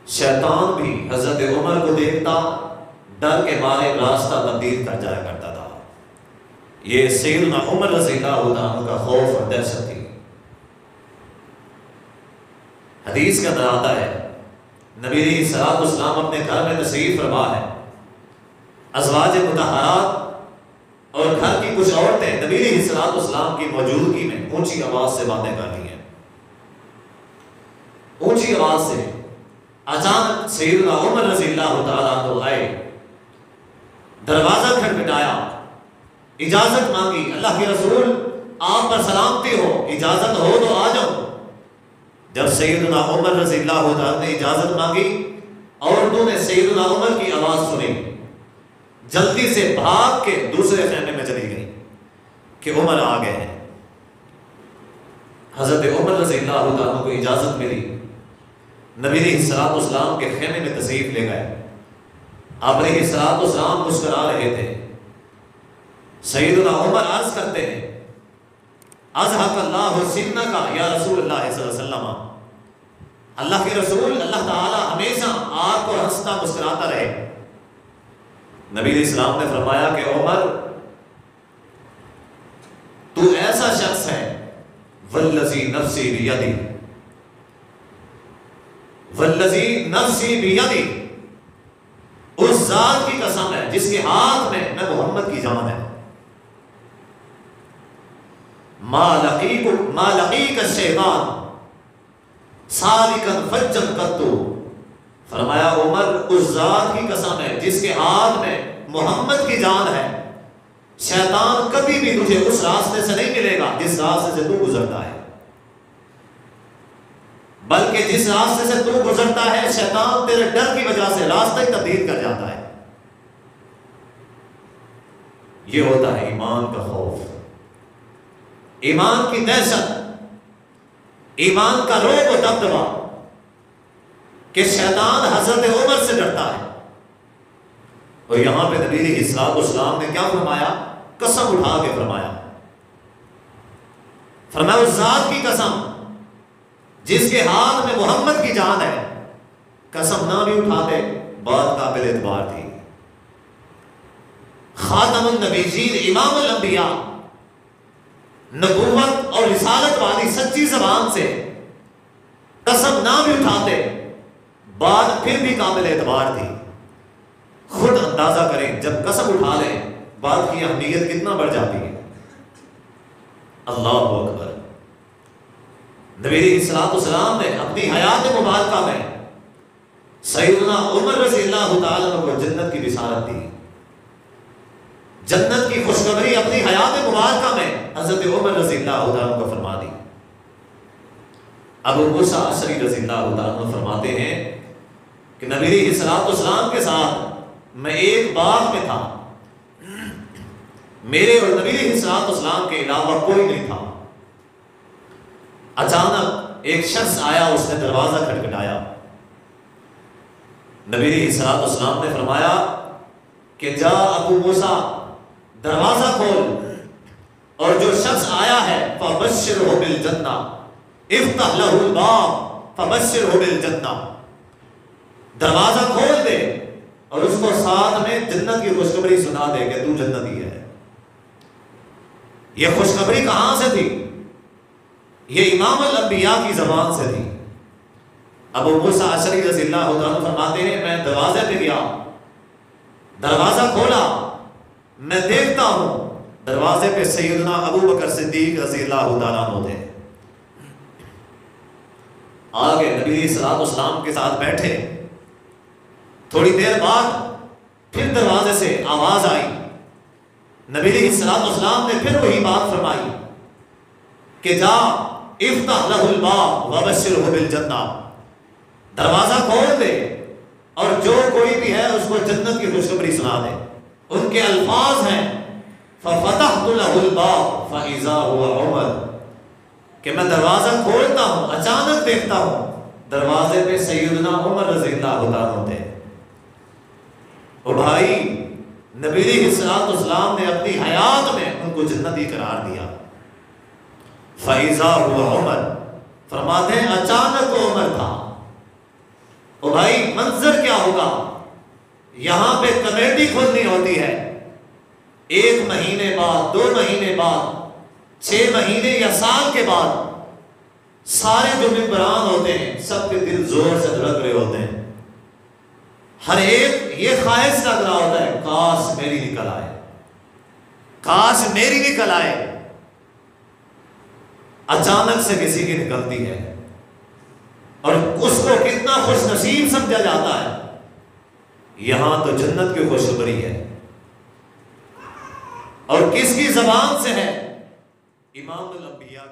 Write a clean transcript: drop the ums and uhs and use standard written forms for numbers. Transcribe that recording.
شیطان بھی حضرت عمر کو دیکھتا ڈر کے مارے راستہ تبدیل کر جایا کرتا تھا۔ یہ سیدنا عمر رضی اللہ عنہ کا خوف اور دہشت تھی۔ حدیث کے اندر آتا ہے نبی علیہ الصلوۃ والسلام اپنے گھر میں تشریف فرما ہے، ازواج مطہرات اور گھر کی کچھ عورتیں نبی علیہ الصلوۃ والسلام کی موجودگی میں اونچی آواز سے باتیں کر رہی ہیں۔ اونچی آواز سے اچانک سیدنا عمر رضی اللہ تعالیٰ عنہ آئے، دروازہ کھٹکھٹایا، اجازت مانگی، اللہ کے رسول آپ پر سلامتی ہو، اجازت ہو تو آ جاؤ۔ جب سیدنا عمر رضی اللہ تعالیٰ نے اجازت مانگی، عورتوں نے سیدنا عمر کی آواز سنی، جلدی سے بھاگ کے دوسرے خیمے میں چلی گئی کہ عمر آ گئے ہیں۔ حضرت عمر رضی اللہ تعالیٰ کو اجازت ملی، نبی علیہ الصلوۃ والسلام کے خیمے میں تشریف لے گئے۔ آپ علیہ الصلوۃ والسلام مسکرا رہے تھے۔ سیدنا عمر عرض کرتے ہیں اضحک اللہ سنک یا رسول اللہ صلی اللہ علیہ وسلم، اللہ کے رسول اللہ تعالی ہمیشہ آپ کو ہنستا مسکراتا رہے۔ نبی علیہ السلام نے فرمایا کہ عمر تو ایسا شخص ہے والذی نفسی بیدی، والذی نفسی بیدی، اس ذات کی قسم ہے جس کے ہاتھ میں محمد کی جان ہے، ما لقیک الشیطان سالکا فجا قط، فرمایا عمر اس ذات کی قسم ہے جس کے ہاتھ میں محمد کی جان ہے، شیطان کبھی بھی تجھے اس راستے سے نہیں ملے گا جس راستے سے تو گزرتا ہے، بلکہ جس راستے سے تو گزرتا ہے شیطان تیرے ڈر کی وجہ سے راستہ تبدیل کر جاتا ہے۔ یہ ہوتا ہے ایمان کا خوف، ایمان کی دہشت، ایمان کا روب و دبدبا کہ شیطان حضرت عمر سے ڈرتا ہے۔ اور یہاں پہ نبی علیہ الصلوۃ والسلام نے کیا فرمایا؟ قسم اٹھا کے فرمایا، فرمایا اس ذات کی قسم جس کے ہاتھ میں محمد کی جان ہے، قسم نہ بھی اٹھاتے بات قابل اعتبار تھی۔ خاتم النبیین، امام الانبیاء، نبوت اور رسالت والی سچی زبان سے قسم نہ بھی اٹھاتے بات پھر بھی قابل اعتبار تھی۔ خود اندازہ کریں جب قسم اٹھا لیں بات کی اہمیت کتنا بڑھ جاتی ہے۔ اللہ اکبر۔ نبی علیہ الصلوۃ والسلام نے اپنی حیات مبارکہ میں سیدنا عمر رضی اللہ تعالیٰ عنہ کو جنت کی بشارت دی، جنت کی خوشخبری اپنی حیات مبارکہ میں حضرت عمر رضی اللہ تعالیٰ کو فرما دی۔ ابو موسیٰ اشعری رضی اللہ تعالیٰ فرماتے ہیں کہ نبی علیہ الصلوۃ والسلام کے ساتھ میں ایک باغ میں تھا، میرے اور نبی علیہ الصلوۃ والسلام کے علاوہ کوئی نہیں تھا۔ اچانک ایک شخص آیا، اس نے دروازہ کھٹکھٹایا، نبی علیہ الصلوۃ والسلام نے فرمایا کہ جا ابو موسیٰ دروازہ کھول، اور جو شخص آیا ہے فبشرہ بالجنہ، افتح لہ الباب فبشرہ بالجنہ، دروازہ کھول دے اور اس کو ساتھ میں جنت کی خوشخبری سنا دے کہ تو جنتی ہے۔ یہ خوشخبری کہاں سے تھی؟ یہ امام الانبیاء کی زبان سے تھی۔ ابو موسیٰ اشعری رضی اللہ عنہ فرماتے ہیں میں دروازے پہ گیا، دروازہ کھولا، میں دیکھتا ہوں دروازے پہ سیدنا ابو بکر صدیق رضی اللہ تعالیٰ عنہ تھے۔ آگے نبی علیہ الصلوۃ والسلام کے ساتھ بیٹھے، تھوڑی دیر بعد پھر دروازے سے آواز آئی، نبی علیہ الصلوۃ والسلام نے پھر وہی بات فرمائی کہ جا افتح لہ الباب وبشرہ بالجنہ، دروازہ کھول دے اور جو کوئی بھی ہے اس کو جنت کی خوشخبری سنا دے۔ ان کے الفاظ ہیں ففتحت لہ الباب فاذا هو عمر، کہ میں دروازہ کھولتا ہوں، اچانک دیکھتا ہوں دروازے پہ سیدنا عمر رضی اللہ عنہ تھے۔ اور بھائی نبی علیہ الصلوۃ والسلام نے اپنی حیات میں ان کو جنتی قرار دیا۔ فاذا هو عمر، فرماتے ہیں اچانک وہ عمر تھا۔ او بھائی منظر کیا ہوگا؟ یہاں پہ کمیٹی کھولنی ہوتی ہے، 1 مہینے بعد، 2 مہینے بعد، 6 مہینے یا سال کے بعد سارے جو ممبران ہوتے ہیں سب کے دل زور سے دھڑک رہے ہوتے ہیں، ہر ایک یہ خواہش لگ رہا ہوتا ہے کاش میری نکل آئے، کاش میری نکل آئے۔ اچانک سے کسی کی نکلتی ہے اور اس کو کتنا خوش نصیب سمجھا جاتا ہے، یہاں تو جنت کی خوشخبری ہے۔ اور کس کی زبان سے ہے؟ امام الانبیاء